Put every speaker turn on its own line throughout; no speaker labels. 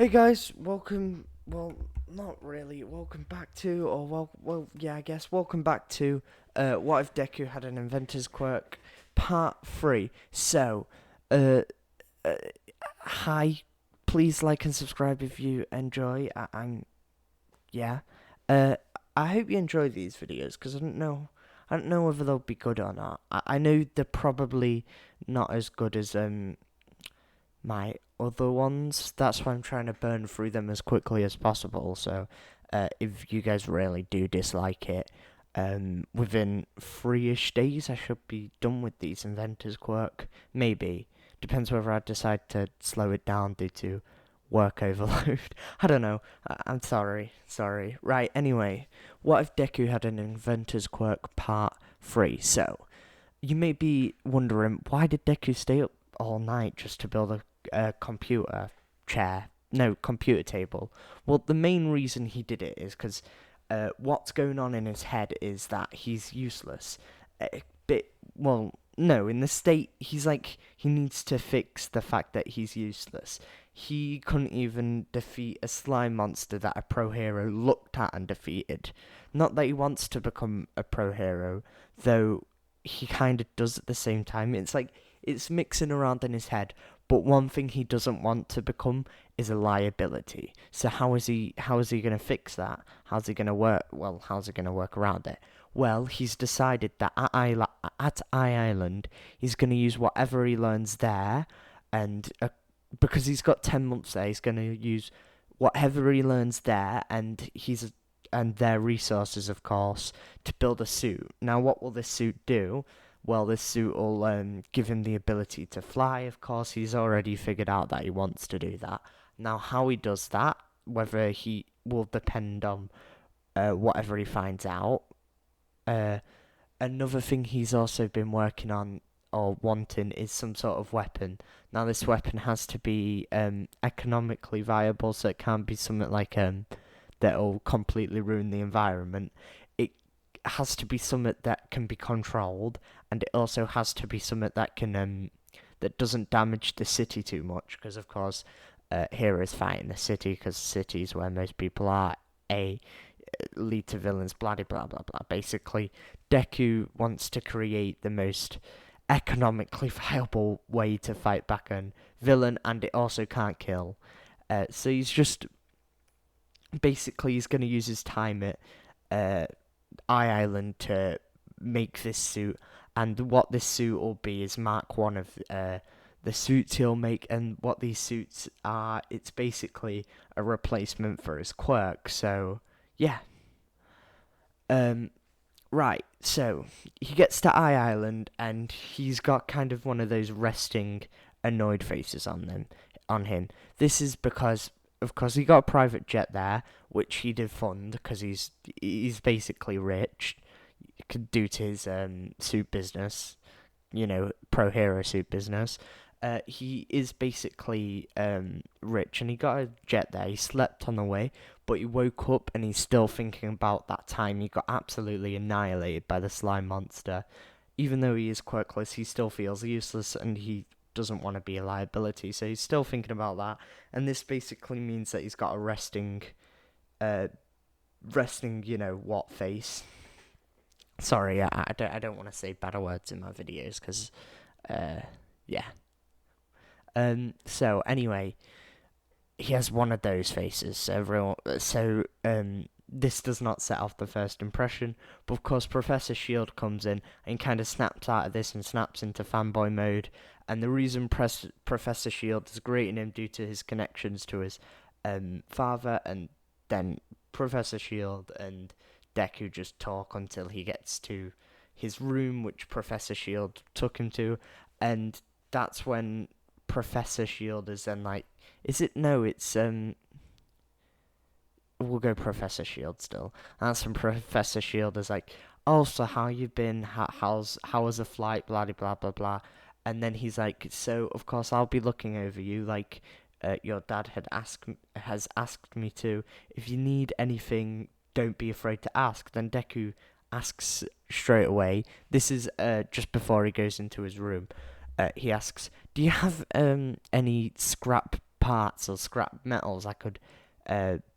Hey guys, welcome. Well, not really. Welcome back to, or yeah, I guess welcome back to. What if Deku had an inventor's quirk, part 3. So, uh, uh hi. Please like and subscribe if you enjoy. Yeah. Uh, I hope you enjoy these videos because I don't know whether they'll be good or not. I know they're probably not as good as my other ones. That's why I'm trying to burn through them as quickly as possible. So, if you guys really do dislike it, within 3-ish days, I should be done with these Inventors quirk. Maybe. Depends whether I decide to slow it down due to work overload. I don't know. I'm sorry. Sorry. Right, anyway. What if Deku had an Inventors quirk part 3? So, you may be wondering, why did Deku stay up all night just to build a computer chair? No, computer table. Well, the main reason he did it is because what's going on in his head is that he's useless. Well, no, in the state, he needs to fix the fact that he's useless. He couldn't even defeat a slime monster that a pro hero looked at and defeated. Not that he wants to become a pro hero, though he kind of does at the same time. It's like it's mixing around in his head, but one thing he doesn't want to become is a liability. So how is he going to fix that? How's he going to work? Well, how's he going to work around it? Well, he's decided that at Island, he's going to use whatever he learns there, and because he's got 10 months there, he's going to use whatever he learns there, and their resources, of course, to build a suit. Now, what will this suit do? Well, this suit will give him the ability to fly. Of course, he's already figured out that he wants to do that. Now, how he does that, whether he will depend on whatever he finds out. Uh, Another thing he's also been working on or wanting is some sort of weapon. Now, this weapon has to be economically viable, so it can't be something like that'll completely ruin the environment. It has to be something that can be controlled, and it also has to be something that can that doesn't damage the city too much. Because of course, heroes fight in the city because cities where most people are. A lead to villains. Blah blah blah blah. Basically, Deku wants to create the most economically viable way to fight back a villain, and it also can't kill. So he's going to use his time at uh, Island to make this suit, and what this suit will be is Mark One of the suits he'll make, and what these suits are, it's basically a replacement for his quirk. So yeah, um, right. So he gets to Island, and he's got kind of one of those resting, annoyed faces on him. This is because, of course, he got a private jet there, which he did fund because he's basically rich due to his suit business, pro hero suit business. He is basically rich, and he got a jet there. He slept on the way, but he woke up and he's still thinking about that time he got absolutely annihilated by the slime monster. Even though he is quirkless, he still feels useless, and he doesn't want to be a liability. So he's still thinking about that, and this basically means that he's got a uh, what face. Sorry, I don't want to say bad words in my videos because, yeah. So anyway, he has one of those faces. This does not set off the first impression. But of course, Professor Shield comes in and kind of snaps out of this and snaps into fanboy mode. And the reason Professor Shield is greeting him due to his connections to his father, and then Professor Shield and Deku just talk until he gets to his room, which Professor Shield took him to, and that's when Professor Shield is then like, is it? No, it's we'll go Professor Shield still. That's when Professor Shield is like, oh, so how you been? How was the flight? Blah blah blah blah. And then he's like, so of course I'll be looking over you, like your dad has asked me to. If you need anything, don't be afraid to ask. Then Deku asks straight away. This is just before he goes into his room. He asks, "Do you have any scrap parts or scrap metals I could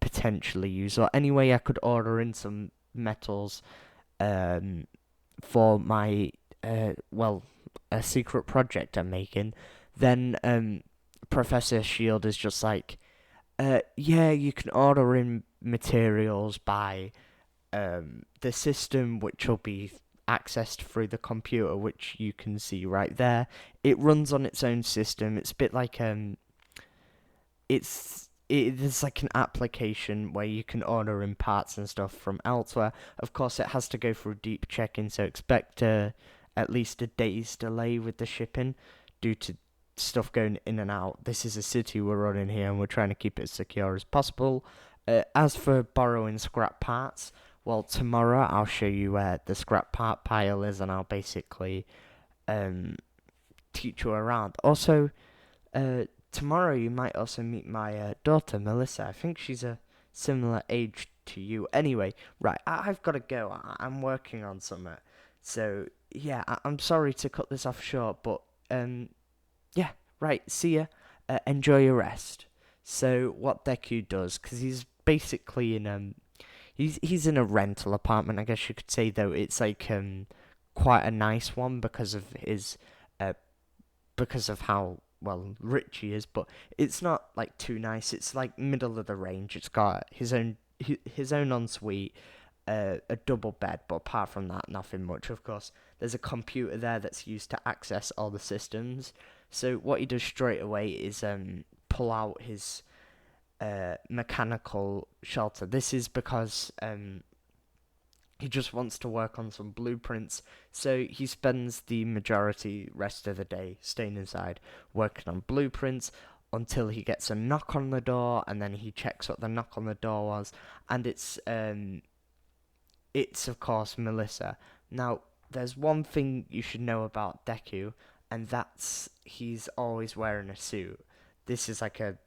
potentially use, or any way I could order in some metals um, for my a secret project I'm making, then Professor Shield is just like, yeah, you can order in materials by the system, which will be accessed through the computer, which you can see right there. It runs on its own system. It's a bit like there's like an application where you can order in parts and stuff from elsewhere. Of course, it has to go through deep checking, so expect at least a day's delay with the shipping due to stuff going in and out. This is a city we're running here, and we're trying to keep it as secure as possible. As for borrowing scrap parts, well, tomorrow I'll show you where the scrap part pile is, and I'll basically um, teach you around. Also, tomorrow you might also meet my daughter, Melissa. I think she's a similar age to you. Anyway, right, I've got to go. I'm working on something. So, yeah, I'm sorry to cut this off short, but, yeah, right, see ya. Enjoy your rest. So, what Deku does, because he's basically he's in a rental apartment, I guess you could say, though it's like, quite a nice one uh, because of how well rich he is, but it's not like too nice. It's like middle of the range. It's got his own ensuite, a double bed, but apart from that, nothing much. Of course, there's a computer there that's used to access all the systems. So what he does straight away is pull out his mechanical shelter. This is because he just wants to work on some blueprints, so he spends the majority rest of the day staying inside working on blueprints until he gets a knock on the door, and then he checks what the knock on the door was, and it's of course Melissa. Now, there's one thing you should know about Deku, and that's he's always wearing a suit. This is like a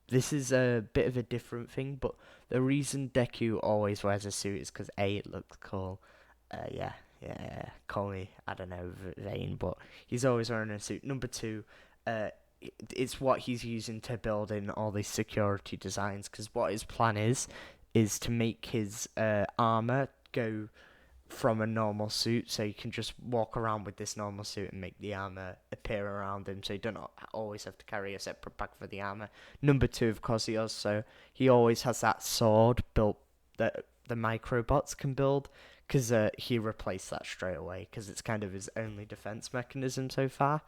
this is a bit of a different thing, but the reason Deku always wears a suit is because A, it looks cool. Yeah, yeah, call me, I don't know, vain, but he's always wearing a suit. Number two, it's what he's using to build in all these security designs, because what his plan is to make his armor go from a normal suit, so you can just walk around with this normal suit and make the armor appear around him, so you don't always have to carry a separate bag for the armor. Number two, of course, he always has that sword built that the microbots can build, because he replaced that straight away, because it's kind of his only defense mechanism so far.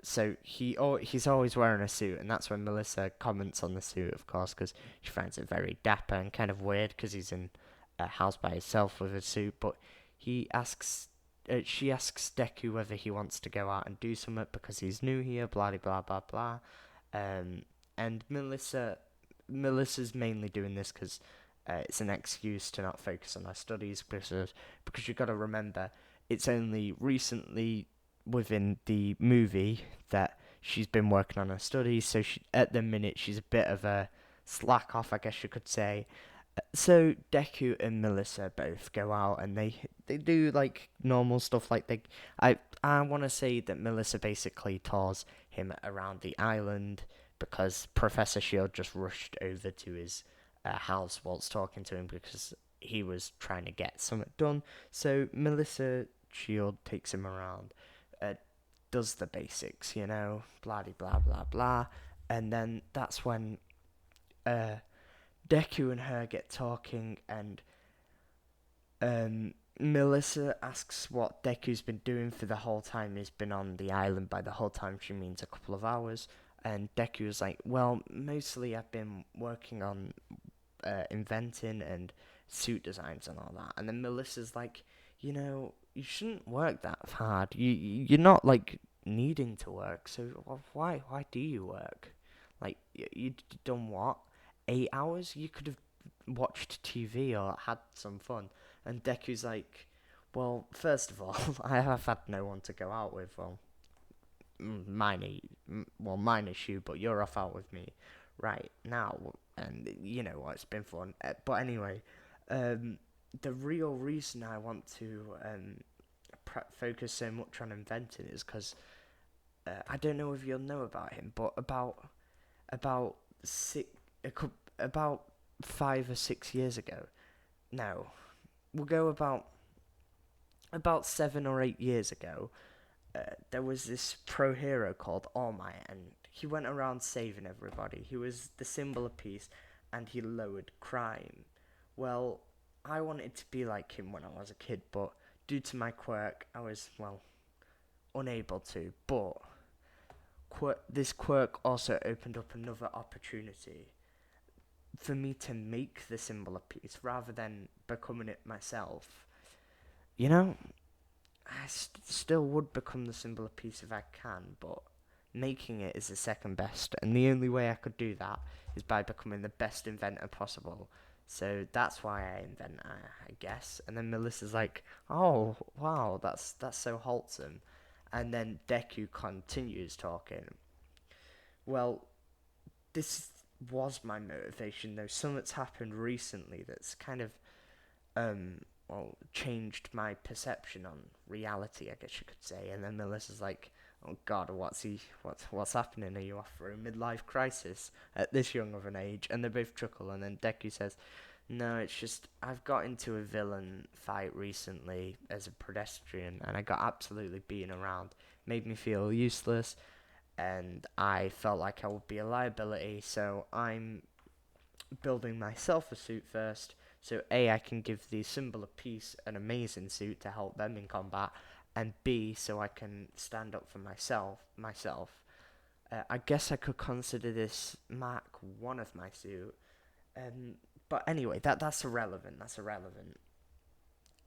So he's always wearing a suit, and that's when Melissa comments on the suit, of course, because she finds it very dapper and kind of weird, because he's in a house by himself with a suit. But she asks Deku whether he wants to go out and do something because he's new here, blah blah blah blah. And Melissa's mainly doing this because it's an excuse to not focus on her studies, because you got to remember it's only recently within the movie that she's been working on her studies, so at the minute she's a bit of a slack off, I guess you could say. So Deku and Melissa both go out, and they do like normal stuff. Like I want to say that Melissa basically tours him around the island because Professor Shield just rushed over to his house whilst talking to him because he was trying to get something done. So Melissa Shield takes him around, does the basics, blah blah blah blah, and then that's when uh Deku and her get talking, and Melissa asks what Deku's been doing for the whole time he's been on the island. By the whole time, she means a couple of hours. And Deku's like, well, mostly I've been working on inventing and suit designs and all that. And then Melissa's like, you shouldn't work that hard. You're not like needing to work, so why do you work? Like you done what? 8 hours? You could have watched TV or had some fun. And Deku's like, well, first of all, I have had no one to go out with. Well, mine is you, but you're off out with me right now, and you know what? It's been fun. But anyway, the real reason I want to focus so much on inventing is because I don't know if you'll know about him, but about about six, about 5 or 6 years ago. No, we'll go about 7 or 8 years ago. There was this pro hero called All Might, and he went around saving everybody. He was the symbol of peace, and he lowered crime. Well, I wanted to be like him when I was a kid, but due to my quirk, I was, well, unable to. But this quirk also opened up another opportunity for me to make the symbol of peace rather than becoming it myself. You know, I still would become the symbol of peace if I can, but making it is the second best, and the only way I could do that is by becoming the best inventor possible. So that's why I invent, I guess. And then Melissa's like, "Oh, wow, that's so wholesome." And then Deku continues talking. Well, this was my motivation, though. Something's happened recently that's kind of changed my perception on reality, I guess you could say. And then Melissa's like, "Oh God, what's happening? Are you off for a midlife crisis at this young of an age?" And they both chuckle. And then Deku says, "No, it's just I've got into a villain fight recently as a pedestrian, and I got absolutely beaten around. Made me feel useless, and I felt like I would be a liability. So I'm building myself a suit first, so A, I can give the symbol of peace an amazing suit to help them in combat, and B, so I can stand up for myself. I guess I could consider this Mark 1 of my suit. But anyway, that's irrelevant. That's irrelevant.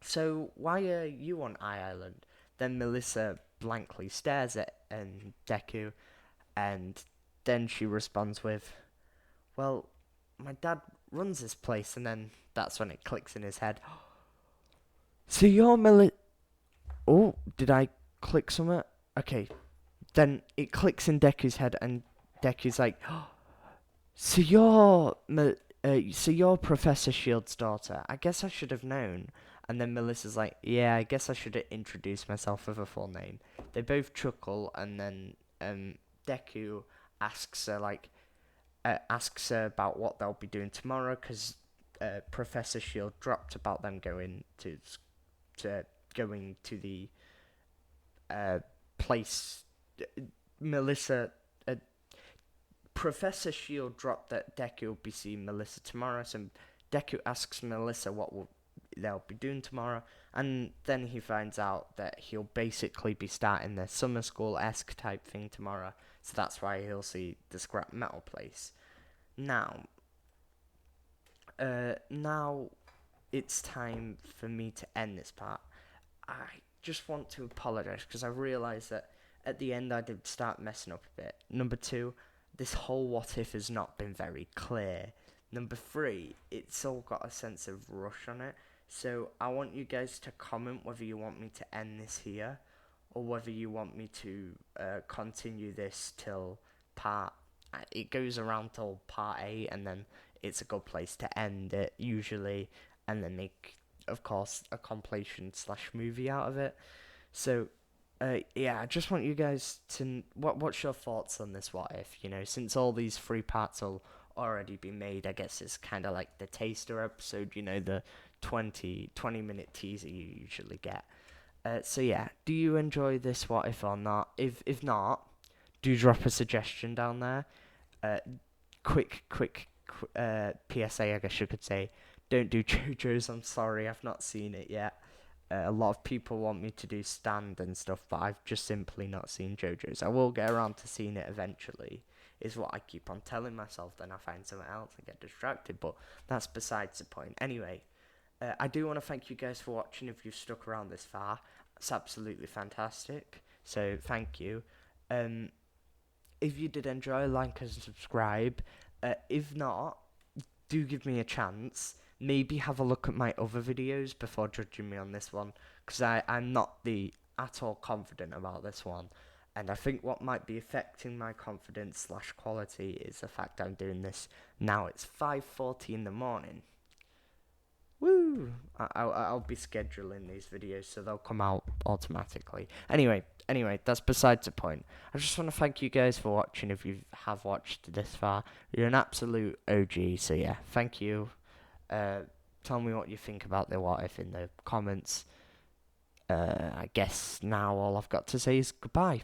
So why are you on Island?" Then Melissa blankly stares at Deku, and then she responds with, "Well, my dad runs this place," and then that's when it clicks in his head. "So you're Oh, did I click somewhere? Okay, then it clicks in Deku's head, and Deku's like, "So you're Professor Shield's daughter. I guess I should have known." And then Melissa's like, "Yeah, I guess I should have introduced myself with a full name." They both chuckle, and then Deku asks her about what they'll be doing tomorrow, because Professor Shield dropped about them to going to the place. Melissa, Professor Shield dropped that Deku will be seeing Melissa tomorrow, so Deku asks Melissa they'll be doing tomorrow, and then he finds out that he'll basically be starting the summer school-esque type thing tomorrow, so that's why he'll see the scrap metal place. Now it's time for me to end this part. I just want to apologise because I realised that at the end I did start messing up a bit. Number two, this whole what if has not been very clear. Number three, it's all got a sense of rush on it. So I want you guys to comment whether you want me to end this here or whether you want me to continue this till part. It goes around till part 8, and then it's a good place to end it usually, and then make, of course, a compilation slash movie out of it. So yeah, I just want you guys to what's your thoughts on this what if? Since all these 3 parts will already be made, I guess it's kind of like the taster episode. The 20 minute teaser you usually get. So yeah, do you enjoy this what if or not? If not, do drop a suggestion down there. Quick PSA, I guess you could say. Don't do JoJo's. I'm sorry, I've not seen it yet. A lot of people want me to do Stand and stuff, but I've just simply not seen JoJo's. I will get around to seeing it eventually, is what I keep on telling myself. Then I find something else and get distracted, but that's besides the point. Anyway, I do want to thank you guys for watching. If you've stuck around this far, it's absolutely fantastic. So thank you. If you did enjoy, like and subscribe. If not, do give me a chance. Maybe have a look at my other videos before judging me on this one, because I'm not at all confident about this one. And I think what might be affecting my confidence slash quality is the fact I'm doing this now. It's 5:40 in the morning. Woo! I'll be scheduling these videos so they'll come out automatically. Anyway, that's besides the point. I just want to thank you guys for watching. If you have watched this far, you're an absolute OG. So yeah, thank you. Tell me what you think about the what if in the comments. I guess now all I've got to say is goodbye.